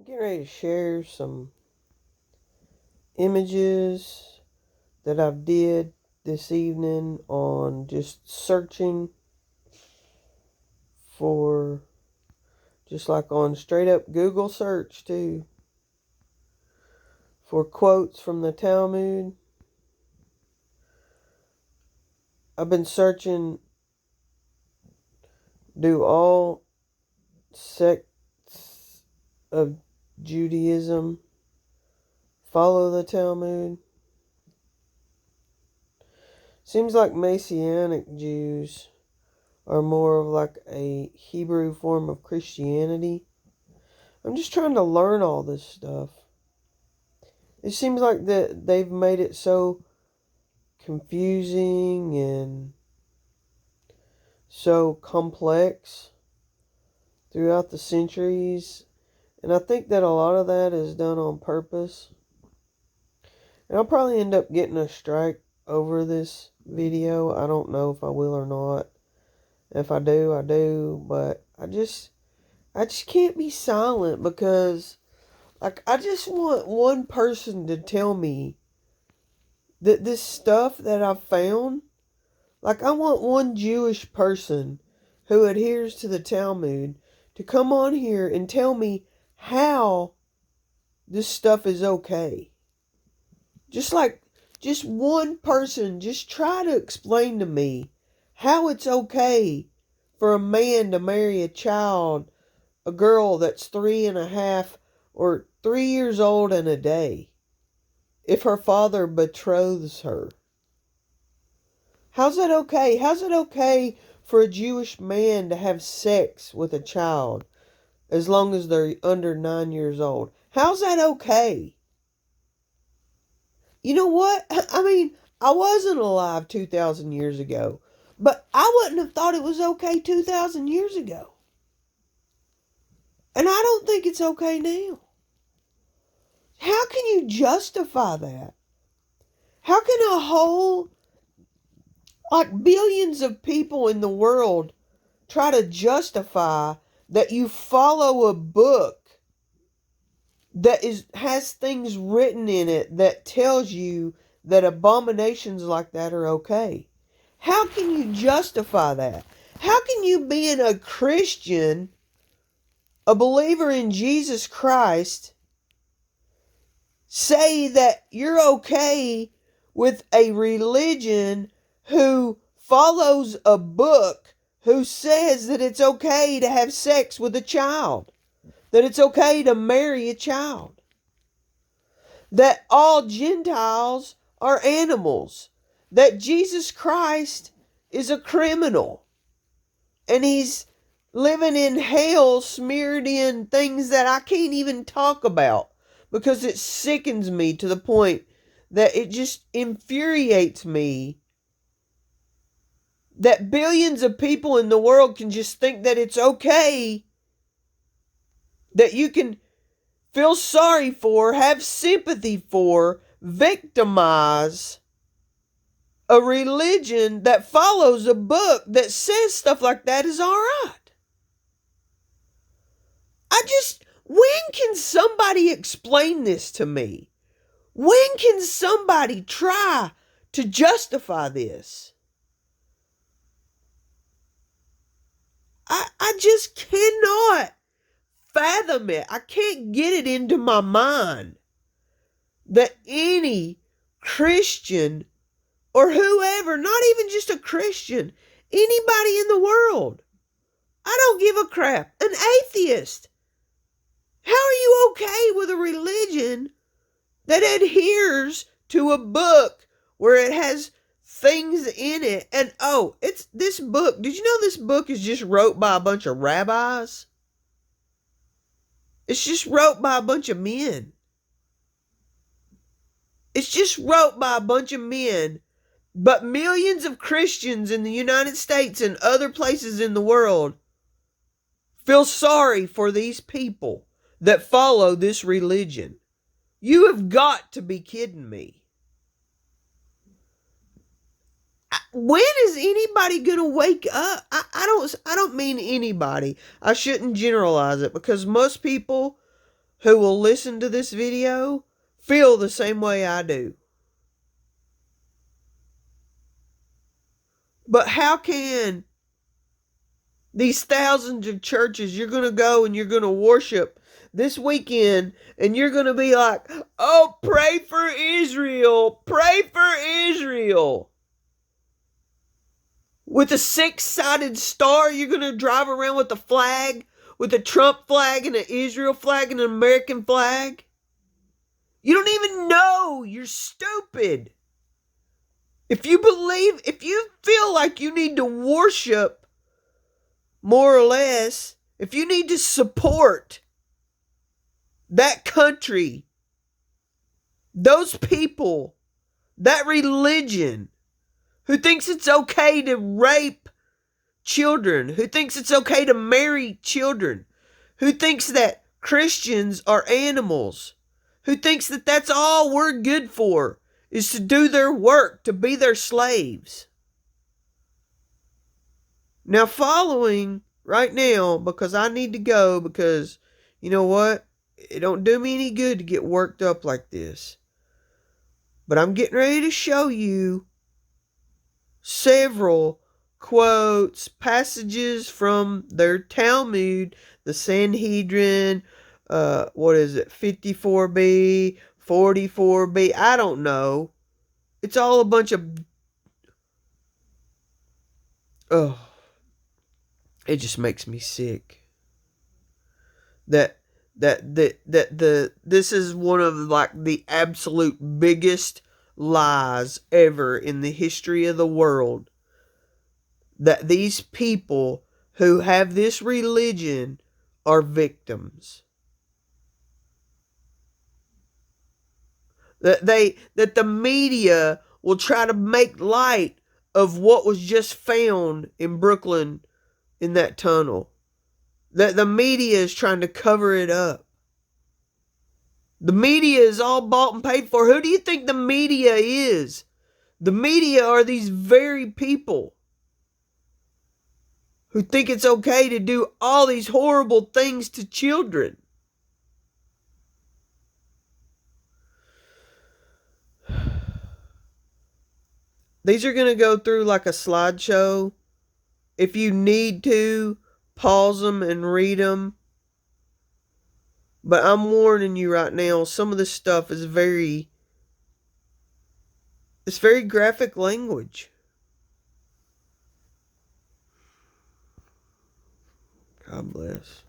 Getting ready to share some images that I've did this evening on just searching for, just like on straight up Google search too, for quotes from the Talmud. I've been searching, do all sects of Judaism follow the Talmud? Seems like Messianic Jews are more of like a Hebrew form of Christianity. I'm just trying to learn all this stuff. It seems like that they've made it so confusing and so complex throughout the centuries. And I think that a lot of that is done on purpose. And I'll probably end up getting a strike over this video. I don't know if I will or not. If I do, I do. But I just can't be silent because, like, I just want one person to tell me that this stuff that I've found, like, I want one Jewish person who adheres to the Talmud to come on here and tell me how this stuff is okay. Just one person, just try to explain to me how it's okay for a man to marry a girl that's 3.5 or 3 years old and a day, if her father betroths her. How's that okay? How's it okay for a Jewish man to have sex with a child as long as they're under 9 years old? How's that okay? You know what? I mean, I wasn't alive 2,000 years ago, but I wouldn't have thought it was okay 2,000 years ago. And I don't think it's okay now. How can you justify that? How can a whole, like, billions of people in the world try to justify that you follow a book that has things written in it that tells you that abominations like that are okay? How can you justify that? How can you, being a Christian, a believer in Jesus Christ, say that you're okay with a religion who follows a book who says that it's okay to have sex with a child, that it's okay to marry a child, that all Gentiles are animals, that Jesus Christ is a criminal, and he's living in hell smeared in things that I can't even talk about because it sickens me to the point that it just infuriates me that billions of people in the world can just think that it's okay, that you can feel sorry for, have sympathy for, victimize a religion that follows a book that says stuff like that is all right. When can somebody explain this to me? When can somebody try to justify this? I just cannot fathom it. I can't get it into my mind that any Christian or whoever, not even just a Christian, anybody in the world, I don't give a crap, an atheist, how are you okay with a religion that adheres to a book where it has things in it? And it's this book. Did you know this book is just wrote by a bunch of rabbis? It's just wrote by a bunch of men. It's just wrote by a bunch of men. But millions of Christians in the United States and other places in the world feel sorry for these people that follow this religion. You have got to be kidding me. When is anybody going to wake up? I don't mean anybody. I shouldn't generalize it because most people who will listen to this video feel the same way I do. But how can these thousands of churches, you're going to go and you're going to worship this weekend, and you're going to be like, oh, pray for Israel, pray for Israel. With a 6-sided star, you're going to drive around with a flag, with a Trump flag and an Israel flag and an American flag. You don't even know. You're stupid. If you feel like you need to worship, more or less, if you need to support that country, those people, that religion, who thinks it's okay to rape children, who thinks it's okay to marry children, who thinks that Christians are animals, who thinks that that's all we're good for, is to do their work, to be their slaves. Now, following right now, because I need to go, because you know what? It don't do me any good to get worked up like this. But I'm getting ready to show you several quotes, passages from their Talmud, the Sanhedrin, 54b, 44b, I don't know. It's all a bunch of, it just makes me sick. This is one of like the absolute biggest lies ever in the history of the world. That these people who have this religion are victims. That the media will try to make light of what was just found in Brooklyn in that tunnel. That the media is trying to cover it up. The media is all bought and paid for. Who do you think the media is? The media are these very people who think it's okay to do all these horrible things to children. These are going to go through like a slideshow. If you need to, pause them and read them. But I'm warning you right now, some of this stuff is it's very graphic language. God bless.